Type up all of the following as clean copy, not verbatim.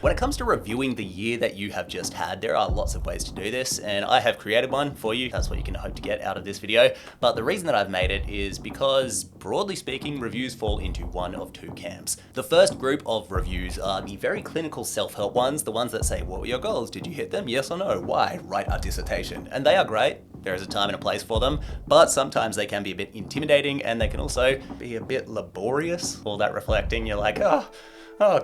When it comes to reviewing the year that you have just had, there are lots of ways to do this, and I have created one for you. That's what you can hope to get out of this video. But the reason that I've made it is because, broadly speaking, reviews fall into one of two camps. The first group of reviews are the very clinical self-help ones, the ones that say, what were your goals? Did you hit them? Yes or no? Why? Write a dissertation. And they are great. There is a time and a place for them, but sometimes they can be a bit intimidating and they can also be a bit laborious. All that reflecting, you're like, oh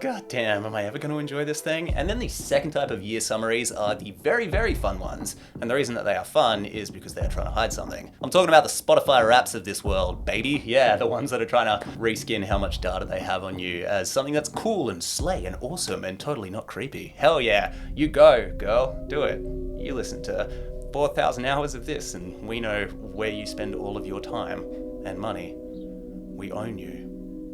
god damn, am I ever going to enjoy this thing? And then the second type of year summaries are the very, very fun ones. And the reason that they are fun is because they're trying to hide something. I'm talking about the Spotify Wraps of this world, baby. Yeah, the ones that are trying to reskin how much data they have on you as something that's cool and slay and awesome and totally not creepy. Hell yeah, you go, girl, do it. You listen to 4,000 hours of this and we know where you spend all of your time and money. We own you.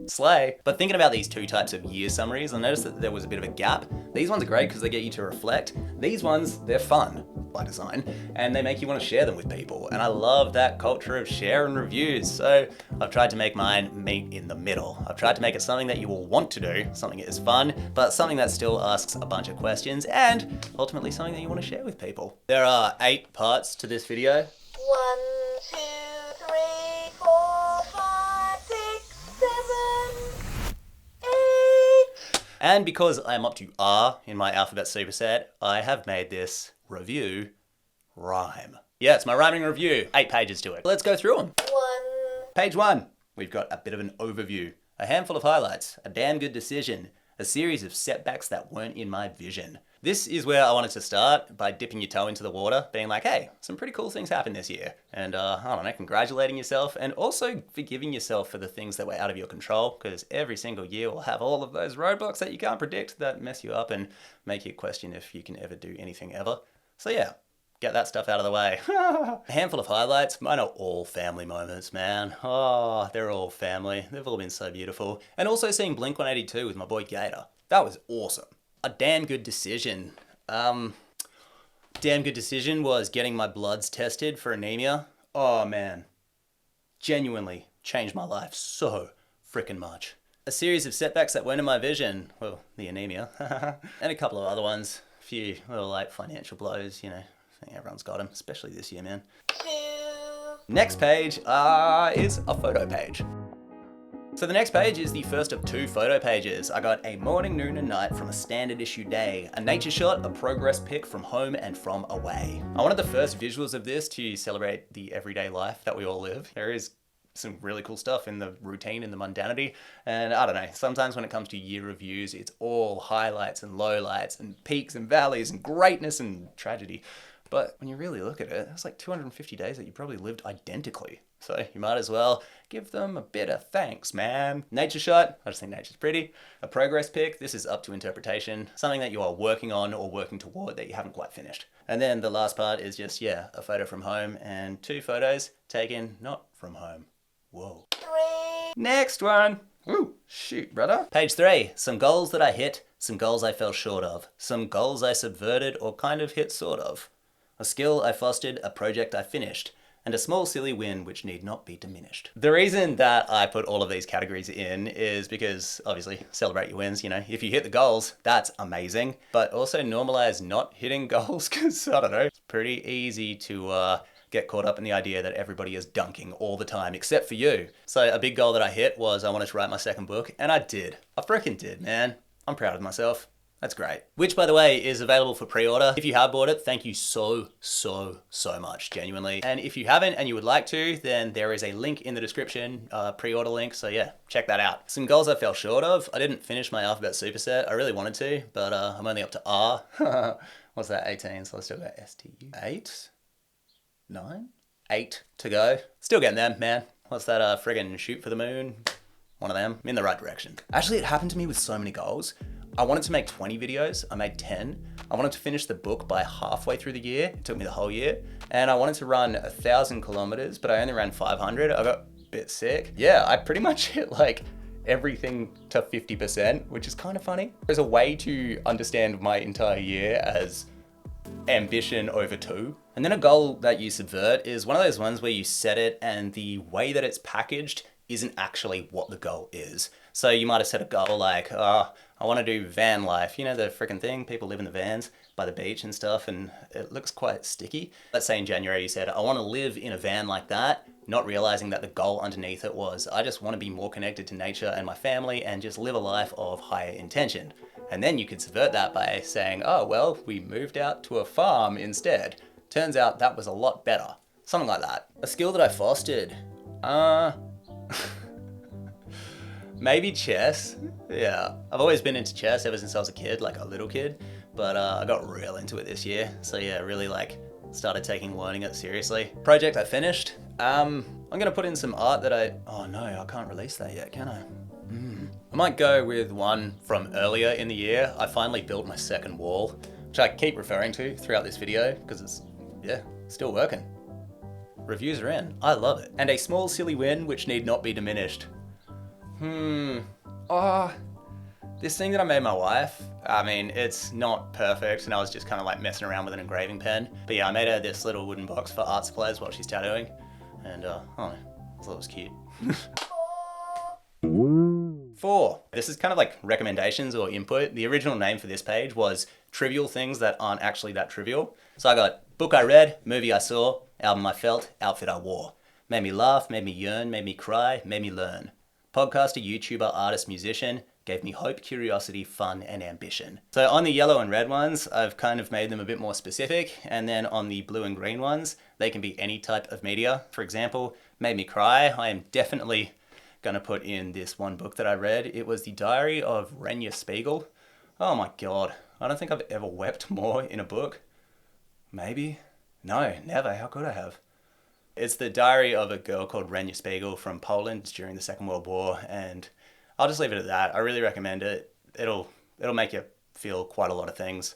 Slay. But thinking about these two types of year summaries, I noticed that there was a bit of a gap. These ones are great because they get you to reflect. These ones, they're fun by design and they make you want to share them with people. And I love that culture of share and reviews. So I've tried to make mine meet in the middle. I've tried to make it something that you will want to do, something that is fun, but something that still asks a bunch of questions and ultimately something that you want to share with people. There are 8 parts to this video. 1, 2, 3, 4, 5, 6, 7, 8. And because I'm up to R in my alphabet superset, I have made this review rhyme. Yeah, it's my rhyming review. 8 pages to it. Let's go through them. 1. Page 1, we've got a bit of an overview, a handful of highlights, a damn good decision, a series of setbacks that weren't in my vision. This is where I wanted to start, by dipping your toe into the water, being like, hey, some pretty cool things happened this year. And I don't know, congratulating yourself and also forgiving yourself for the things that were out of your control, because every single year will have all of those roadblocks that you can't predict that mess you up and make you question if you can ever do anything ever. So yeah, get that stuff out of the way. A handful of highlights. Mine are all family moments, man. Oh, they're all family. They've all been so beautiful. And also seeing Blink-182 with my boy Gator. That was awesome. A damn good decision. Damn good decision was getting my bloods tested for anemia. Oh man. Genuinely changed my life so freaking much. A series of setbacks that weren't in my vision. Well, the anemia. And a couple of other ones. A few little like financial blows, you know. I think everyone's got them, especially this year, man. 2. Next page is a photo page. So the next page is the first of 2 photo pages. I got a morning, noon and night from a standard issue day, a nature shot, a progress pic from home and from away. I wanted the first visuals of this to celebrate the everyday life that we all live. There is some really cool stuff in the routine, in the mundanity. And I don't know, sometimes when it comes to year reviews, it's all highlights and lowlights and peaks and valleys and greatness and tragedy. But when you really look at it, it's like 250 days that you probably lived identically. So you might as well give them a bit of thanks, man. Nature shot, I just think nature's pretty. A progress pic, this is up to interpretation. Something that you are working on or working toward that you haven't quite finished. And then the last part is just, yeah, a photo from home and 2 photos taken not from home. Whoa. 3. Next one. Ooh, shoot, brother. Page 3, some goals that I hit, some goals I fell short of, some goals I subverted or kind of hit sort of. A skill I fostered, a project I finished, and a small silly win which need not be diminished. The reason that I put all of these categories in is because, obviously, celebrate your wins, you know. If you hit the goals, that's amazing. But also normalize not hitting goals, because, I don't know, it's pretty easy to get caught up in the idea that everybody is dunking all the time, except for you. So a big goal that I hit was I wanted to write my second book, and I did. I freaking did, man. I'm proud of myself. That's great. Which, by the way, is available for pre-order. If you have bought it, thank you so much, genuinely. And if you haven't and you would like to, then there is a link in the description, pre-order link. So yeah, check that out. Some goals I fell short of. I didn't finish my alphabet superset. I really wanted to, but I'm only up to R. What's that, 18? So I still got STU. 8? 9? 8 to go. Still getting there, man. What's that, friggin' shoot for the moon? One of them. I'm in the right direction. Actually, it happened to me with so many goals. I wanted to make 20 videos, I made 10. I wanted to finish the book by halfway through the year. It took me the whole year. And I wanted to run 1,000 kilometers, but I only ran 500. I got a bit sick. Yeah, I pretty much hit like everything to 50%, which is kind of funny. There's a way to understand my entire year as ambition over 2. And then a goal that you subvert is one of those ones where you set it and the way that it's packaged isn't actually what the goal is. So you might have set a goal like, I want to do van life. You know the freaking thing? People live in the vans by the beach and stuff, and it looks quite sticky. Let's say in January you said, I want to live in a van like that, not realizing that the goal underneath it was, I just want to be more connected to nature and my family and just live a life of higher intention. And then you could subvert that by saying, oh, well, we moved out to a farm instead. Turns out that was a lot better. Something like that. A skill that I fostered. Maybe chess. Yeah, I've always been into chess ever since I was a kid, like a little kid, but I got real into it this year. So yeah, really like started taking learning it seriously. Project I finished. I'm gonna put in some art that oh no, I can't release that yet, can I? I might go with one from earlier in the year. I finally built my second wall, which I keep referring to throughout this video because it's, yeah, still working. Reviews are in, I love it. And a small silly win which need not be diminished. This thing that I made my wife, I mean, it's not perfect, and I was just kind of like messing around with an engraving pen. But yeah, I made her this little wooden box for art supplies while she's tattooing, and I thought it was cute. 4. This is kind of like recommendations or input. The original name for this page was trivial things that aren't actually that trivial. So I got book I read, movie I saw, album I felt, outfit I wore. Made me laugh, made me yearn, made me cry, made me learn. Podcaster, YouTuber, artist, musician, gave me hope, curiosity, fun, and ambition. So on the yellow and red ones, I've kind of made them a bit more specific, and then on the blue and green ones, they can be any type of media. For example, made me cry. I am definitely gonna put in this one book that I read. It was The Diary of Renya Spiegel. Oh my God, I don't think I've ever wept more in a book. Maybe? No, never, how could I have? It's the diary of a girl called Renya Spiegel from Poland during the Second World War, and I'll just leave it at that. I really recommend it. It'll make you feel quite a lot of things.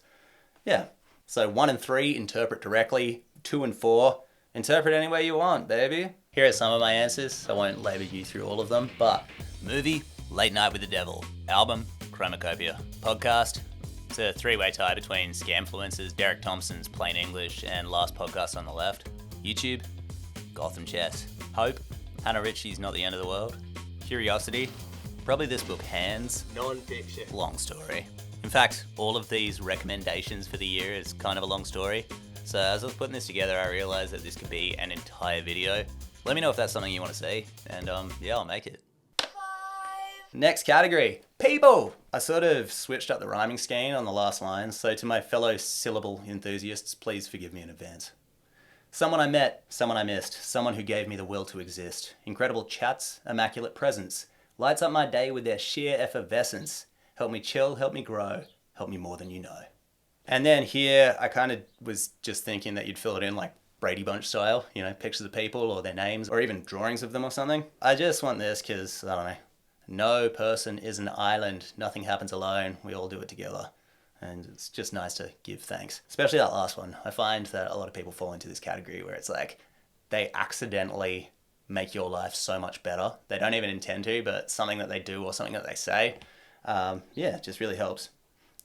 Yeah. So 1 and 3, interpret directly. 2 and 4, interpret any way you want, baby. Here are some of my answers. I won't labor you through all of them, but movie, Late Night with the Devil. Album, Chromacopia. Podcast, it's a 3-way tie between Scamfluence's Derek Thompson's Plain English and Last Podcast on the Left. YouTube, Gotham Chess. Hope, Hannah Ritchie's Not the End of the World. Curiosity, probably this book, Hands. Non-fiction. Long story. In fact, all of these recommendations for the year is kind of a long story. So as I was putting this together, I realized that this could be an entire video. Let me know if that's something you want to see, and yeah, I'll make it. 5. Next category, people. I sort of switched up the rhyming scheme on the last line, so to my fellow syllable enthusiasts, please forgive me in advance. Someone I met, someone I missed, someone who gave me the will to exist. Incredible chats, immaculate presence. Lights up my day with their sheer effervescence. Help me chill, help me grow, help me more than you know. And then here, I kind of was just thinking that you'd fill it in like Brady Bunch style, you know, pictures of people or their names or even drawings of them or something. I just want this because, I don't know, no person is an island, nothing happens alone, we all do it together. And it's just nice to give thanks. Especially that last one. I find that a lot of people fall into this category where it's like they accidentally make your life so much better. They don't even intend to, but something that they do or something that they say, yeah, just really helps.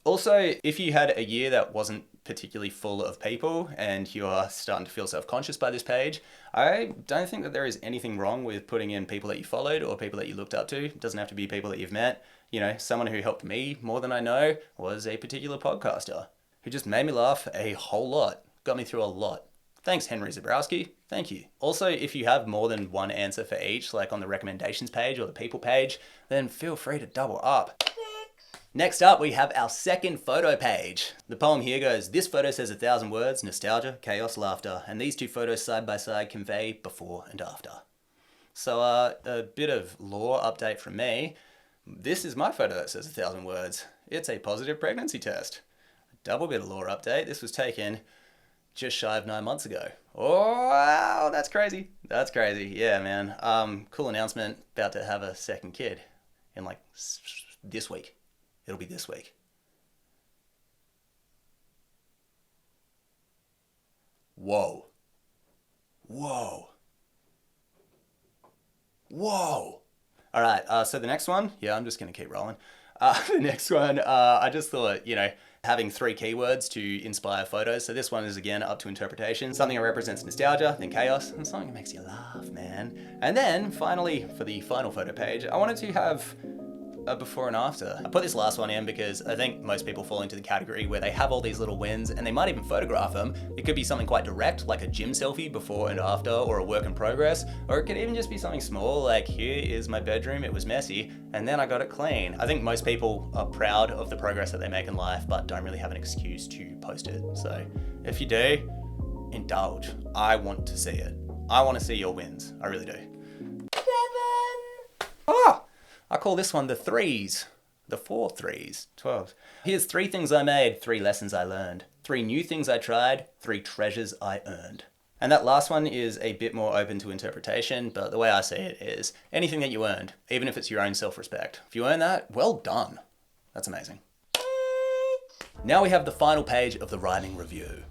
Also, if you had a year that wasn't particularly full of people and you are starting to feel self-conscious by this page, I don't think that there is anything wrong with putting in people that you followed or people that you looked up to. It doesn't have to be people that you've met. You know, someone who helped me more than I know was a particular podcaster who just made me laugh a whole lot, got me through a lot. Thanks, Henry Zabrowski. Thank you. Also, if you have more than one answer for each, like on the recommendations page or the people page, then feel free to double up. 6. Next up, we have our second photo page. The poem here goes, this photo says 1,000 words, nostalgia, chaos, laughter, and these two photos side by side convey before and after. So a bit of lore update from me. This is my photo that says 1,000 words. It's a positive pregnancy test. A double bit of lore update. This was taken just shy of 9 months ago. Oh, wow, that's crazy. That's crazy. Yeah, man. Cool announcement. About to have a second kid in like this week. It'll be this week. Whoa. Whoa. Whoa. All right, so the next one, yeah, I'm just going to keep rolling. The next one, I just thought, you know, having 3 keywords to inspire photos. So this one is, again, up to interpretation. Something that represents nostalgia, then chaos, and something that makes you laugh, man. And then, finally, for the final photo page, I wanted to have a before and after. I put this last one in because I think most people fall into the category where they have all these little wins and they might even photograph them. It could be something quite direct, like a gym selfie before and after, or a work in progress, or it could even just be something small, like here is my bedroom, it was messy, and then I got it clean. I think most people are proud of the progress that they make in life, but don't really have an excuse to post it. So if you do, indulge. I want to see it. I want to see your wins. I really do. 7. I call this one the threes. The 4 threes. 12. Here's 3 things I made, 3 lessons I learned, 3 new things I tried, 3 treasures I earned. And that last one is a bit more open to interpretation, but the way I see it is anything that you earned, even if it's your own self-respect. If you earn that, well done. That's amazing. 8. Now we have the final page of the writing review.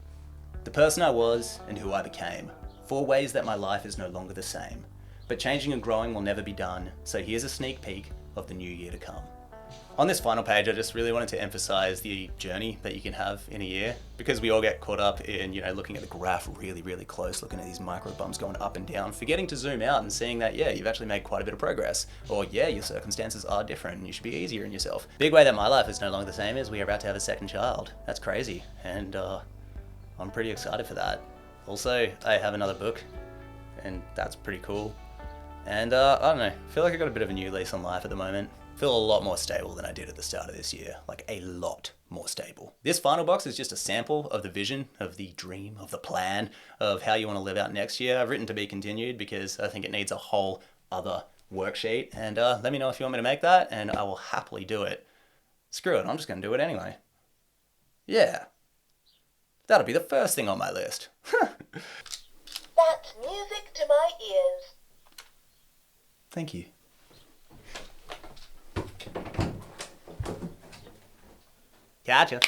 The person I was and who I became. 4 ways that my life is no longer the same. But changing and growing will never be done, so here's a sneak peek of the new year to come. On this final page, I just really wanted to emphasize the journey that you can have in a year, because we all get caught up in, looking at the graph really, really close, looking at these micro bumps going up and down, forgetting to zoom out and seeing that, yeah, you've actually made quite a bit of progress, or yeah, your circumstances are different and you should be easier on yourself. Big way that my life is no longer the same is we are about to have a second child. That's crazy, and I'm pretty excited for that. Also, I have another book, and that's pretty cool. And I don't know, I feel like I got a bit of a new lease on life at the moment. I feel a lot more stable than I did at the start of this year, like a lot more stable. This final box is just a sample of the vision, of the dream, of the plan, of how you want to live out next year. I've written to be continued because I think it needs a whole other worksheet, and let me know if you want me to make that, and I will happily do it. Screw it, I'm just going to do it anyway. Yeah. That'll be the first thing on my list. That's music to my ears. Thank you. Gotcha.